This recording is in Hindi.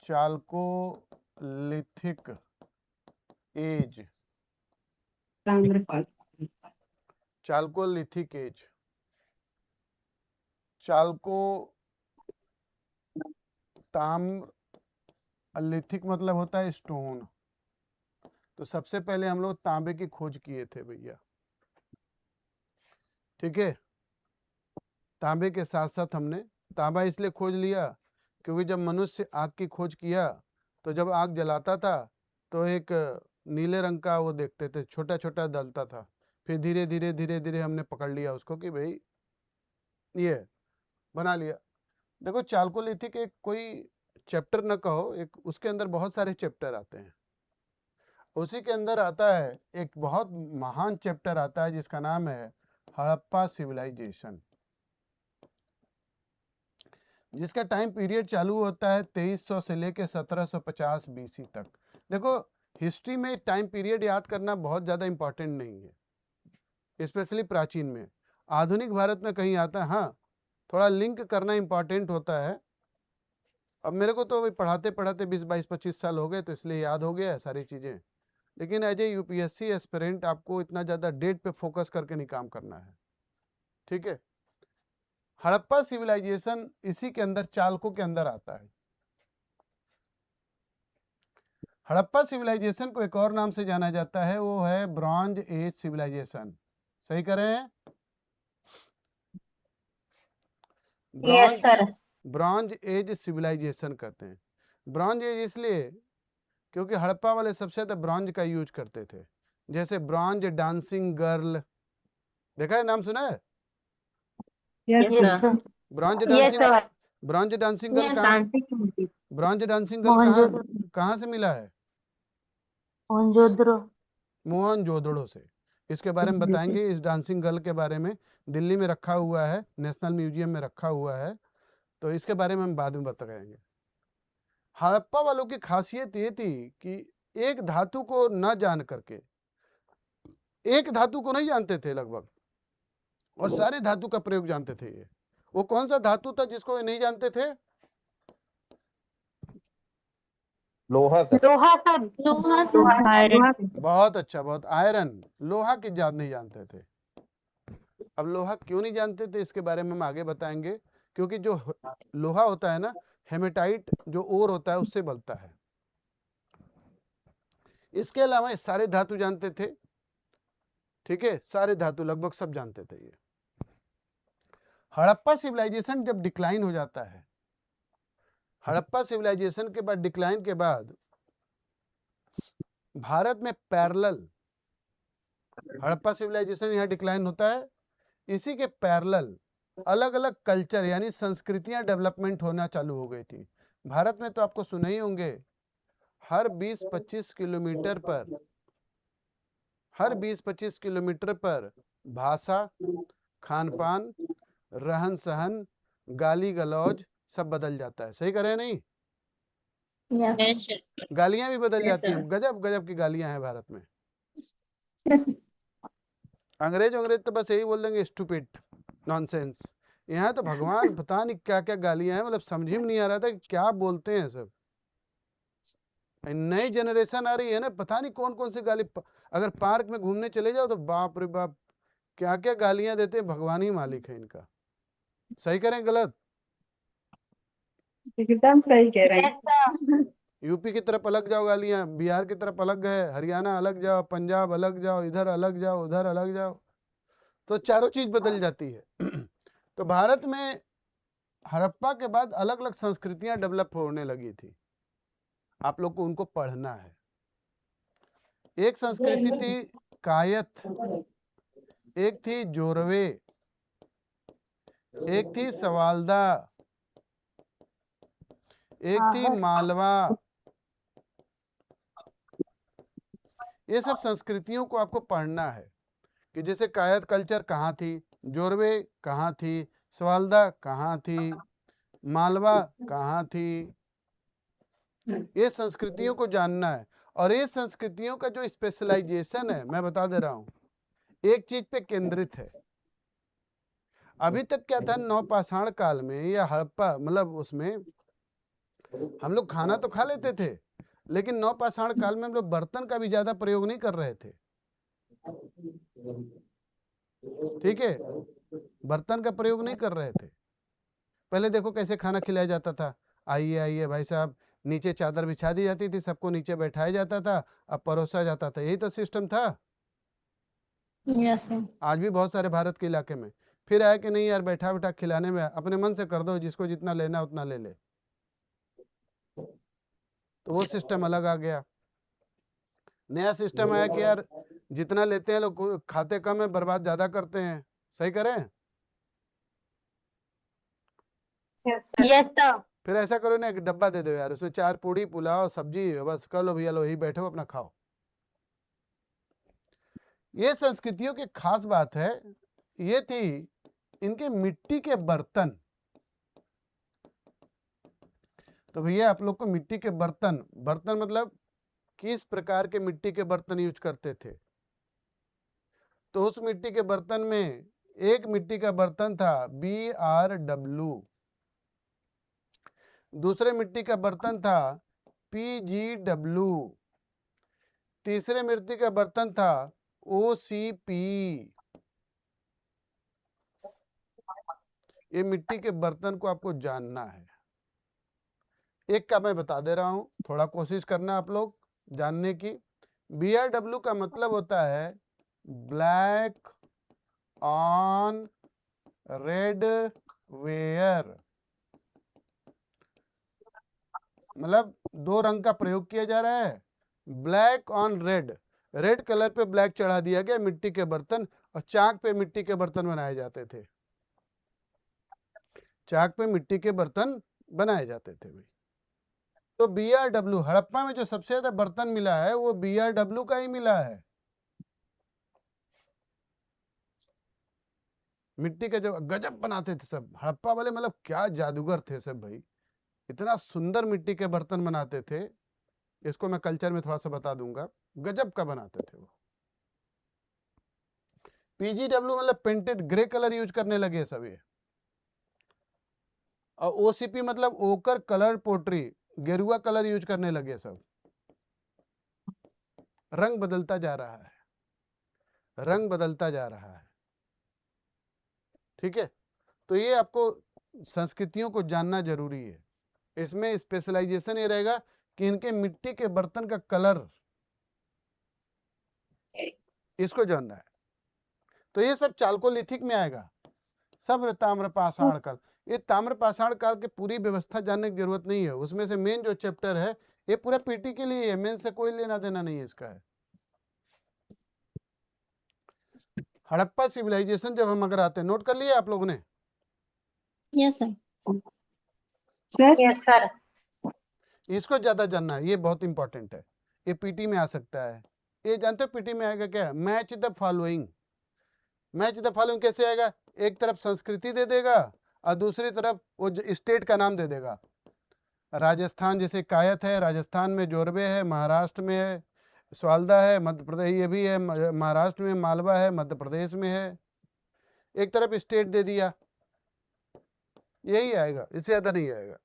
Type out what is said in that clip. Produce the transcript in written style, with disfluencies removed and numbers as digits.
Chalcolithic age, chalcolithic age, chalco ताम्र, लिथिक मतलब होता है स्टोन। तो सबसे पहले हम लोग तांबे की खोज किए थे भैया, ठीक है। तांबे के साथ साथ हमने तांबा इसलिए खोज लिया क्योंकि जब मनुष्य आग की खोज किया तो जब आग जलाता था तो एक नीले रंग का वो देखते थे, छोटा छोटा दलता था। फिर धीरे धीरे धीरे धीरे हमने पकड़ लिया उसको कि भाई ये बना लिया। देखो चाल्कोलिथिक एक कोई चैप्टर न कहो, एक उसके अंदर बहुत सारे चैप्टर आते हैं। उसी के अंदर आता है एक बहुत महान चैप्टर आता है जिसका नाम है हड़प्पा सिविलाइजेशन, जिसका टाइम पीरियड चालू होता है 2300 से लेकर 1750 बीसी तक। देखो हिस्ट्री में टाइम पीरियड याद करना बहुत ज़्यादा इम्पोर्टेंट नहीं है, स्पेशली प्राचीन में। आधुनिक भारत में कहीं आता है, हाँ थोड़ा लिंक करना इम्पोर्टेंट होता है। अब मेरे को तो पढ़ाते पढ़ाते 20 22 25 साल हो गए तो इसलिए याद हो गया है सारी चीज़ें, लेकिन एज ए यूपीएससी एस्पिरेंट आपको इतना ज़्यादा डेट पे फोकस करके नहीं काम करना है, ठीक है। हड़प्पा सिविलाइजेशन इसी के अंदर, चालकों के अंदर आता है। हड़प्पा सिविलाइजेशन को एक और नाम से जाना जाता है, वो है ब्रॉन्ज एज सिविलाइजेशन। सही करें? Yes sir. Bronze age civilization कहते हैं। ब्रॉन्ज एज इसलिए क्योंकि हड़प्पा वाले सबसे ज्यादा ब्रॉन्ज का यूज करते थे। जैसे ब्रॉन्ज डांसिंग गर्ल, देखा है, नाम सुना है? Yes sir. Bronze yes dancing, sir. Bronze dancing girl कहाँ, ब्रॉन्ज डांसिंग गर्ल कहाँ से मिला है? मोहनजोदड़ो से। इसके बारे में बताएंगे, इस डांसिंग गर्ल के बारे में। दिल्ली में रखा हुआ है, नेशनल म्यूजियम में रखा हुआ है, तो इसके बारे में हम बाद में बताएंगे। हड़प्पा वालों की खासियत ये थी कि एक धातु को न जान करके, एक धातु को नहीं जानते थे लगभग, और सारे धातु का प्रयोग जानते थे। ये वो कौन सा धातु था जिसको ये नहीं जानते थे? लोहा सर। बहुत अच्छा, बहुत। आयरन, लोहा की जान नहीं जानते थे। अब लोहा क्यों नहीं जानते थे इसके बारे में हम आगे बताएंगे, क्योंकि जो लोहा होता है ना, हेमेटाइट जो ओर होता है उससे बनता है। इसके अलावा ये सारे धातु जानते थे, ठीक है, सारे धातु लगभग सब जानते थे ये। हड़प्पा सिविलाइजेशन जब डिक्लाइन हो जाता है, हड़प्पा सिविलाइजेशन के बाद, डिक्लाइन के बाद भारत में पैरेलल, हड़प्पा सिविलाइजेशन यहाँ डिक्लाइन होता है, इसी के पैरेलल अलग अलग कल्चर यानी संस्कृतियां डेवलपमेंट होना चालू हो गई थी। भारत में तो आपको सुने ही होंगे, हर 20-25 किलोमीटर पर, हर 20-25 किलोमीटर पर भाषा, खान पान, रहन सहन, गाली गलौज सब बदल जाता है। सही करे नहीं? गालियां भी बदल जाती हैं, गजब गजब की गालियां हैं भारत में। अंग्रेज तो बस यही बोल देंगे स्टूपिड, नॉनसेंस। यहाँ तो भगवान पता नहीं क्या क्या गालियां हैं, मतलब समझ ही में नहीं आ रहा था कि क्या बोलते हैं सब। नई जनरेशन आ रही है ना, पता नहीं कौन कौन सी गाली, अगर पार्क में घूमने चले जाओ तो बाप रे बाप क्या क्या गालियां देते हैं, भगवान ही मालिक है इनका। सही करें गलत? एकदम सही कह रहे हैं। यूपी की तरफ अलग जाओ गालियां, बिहार की तरफ अलग है, हरियाणा अलग जाओ, पंजाब अलग जाओ, इधर अलग जाओ, उधर अलग जाओ, तो चारों चीज बदल जाती है। तो भारत में हड़प्पा के बाद अलग अलग संस्कृतियां डेवलप होने लगी थी, आप लोग को उनको पढ़ना है। एक संस्कृति थी कायथ, एक थी जोरवे, एक थी सवालदा, एक थी मालवा। ये सब संस्कृतियों को आपको पढ़ना है कि जैसे कायथ कल्चर कहाँ थी, जोरवे कहाँ थी, सवालदा कहाँ थी, मालवा कहाँ थी। ये संस्कृतियों को जानना है। और ये संस्कृतियों का जो स्पेशलाइजेशन है, मैं बता दे रहा हूँ, एक चीज पे केंद्रित है। अभी तक क्या था, नवपाषाण काल में या हड़प्पा, मतलब उसमें हम लोग खाना तो खा लेते थे, लेकिन नवपाषाण काल में हम लोग बर्तन का भी ज्यादा प्रयोग नहीं कर रहे थे। ठीक है, बर्तन का प्रयोग नहीं कर रहे थे। पहले देखो कैसे खाना खिलाया जाता था, आइए आइए भाई साहब, नीचे चादर बिछा दी जाती थी, सबको नीचे बैठाया जाता था, अब परोसा जाता था, यही तो सिस्टम था। Yes sir. आज भी बहुत सारे भारत के इलाके में। फिर आया कि नहीं यार, बैठा बैठा खिलाने में अपने मन से कर दो, जिसको जितना लेना उतना ले ले, तो वो सिस्टम अलग आ गया। नया सिस्टम आया कि यार जितना लेते हैं लोग, खाते कम है, बर्बाद ज्यादा करते हैं। सही करें? Yes sir. फिर ऐसा करो ना, एक डब्बा दे दो यार, उसमें 4 पूड़ी पुलाव सब्जी, बस कर लो भैया, लो यही बैठो अपना खाओ। ये संस्कृतियों की खास बात है, ये थी इनके मिट्टी के बर्तन। तो भैया आप लोग को मिट्टी के बर्तन, बर्तन मतलब किस प्रकार के मिट्टी के बर्तन यूज करते थे। तो उस मिट्टी के बर्तन में एक मिट्टी का बर्तन था BRW, दूसरे मिट्टी का बर्तन था PGW, तीसरे मिट्टी का बर्तन था OCP। ये मिट्टी के बर्तन को आपको जानना है। एक का मैं बता दे रहा हूं, थोड़ा कोशिश करना आप लोग जानने की। BRW का मतलब होता है ब्लैक ऑन रेड वेयर, मतलब 2 रंग का प्रयोग किया जा रहा है, black on red, red colour पे ब्लैक चढ़ा दिया गया मिट्टी के बर्तन, और चाक पे मिट्टी के बर्तन बनाए जाते थे। चाक पे मिट्टी के बर्तन बनाए जाते थे भाई। तो BRW हड़प्पा में जो सबसे ज्यादा बर्तन मिला है वो BRW का ही मिला है। मिट्टी का जो गजब बनाते थे सब हड़प्पा वाले, मतलब क्या जादूगर थे सब भाई, इतना सुंदर मिट्टी के बर्तन बनाते थे। इसको मैं कल्चर में थोड़ा सा बता दूंगा, गजब का बनाते थे वो। PGW मतलब पेंटेड ग्रे कलर यूज करने लगे सब ये, और OCP मतलब ओकर कलर पोट्री, गेरुआ कलर यूज करने लगे सब। रंग बदलता जा रहा है, रंग बदलता जा रहा है। ठीक है, तो ये आपको संस्कृतियों को जानना जरूरी है। इसमें स्पेशलाइजेशन ये रहेगा कि इनके मिट्टी के बर्तन का कलर, इसको जानना है। तो ये सब चालकोलिथिक में आएगा, सब ताम्रपाषाण काल। ये ताम्रपाषाण काल की पूरी व्यवस्था जानने की जरूरत नहीं है, उसमें से मेन जो चैप्टर है ये पूरा पीटी के लिए है, मेन से कोई लेना देना नहीं है इसका है। हड़प्पा सिविलाइजेशन जब हम अगर आते हैं, नोट कर लिया आप लोगों ने? Yes sir. Yes sir. इसको ज्यादा जानना है, ये बहुत इंपॉर्टेंट है, ये पीटी में आ सकता है। ये जानते हो पीटी में आएगा क्या? Match the following. Match the following कैसे आएगा? एक तरफ संस्कृति दे देगा और दूसरी तरफ वो स्टेट का नाम दे देगा। राजस्थान जैसे कायथ है, राजस्थान में जोरबे है, महाराष्ट्र में है स्वालदा है, मध्य प्रदेश ये भी है, महाराष्ट्र में मालवा है, मध्य प्रदेश में है। एक तरफ स्टेट दे दिया, यही आएगा, इससे ज्यादा नहीं आएगा।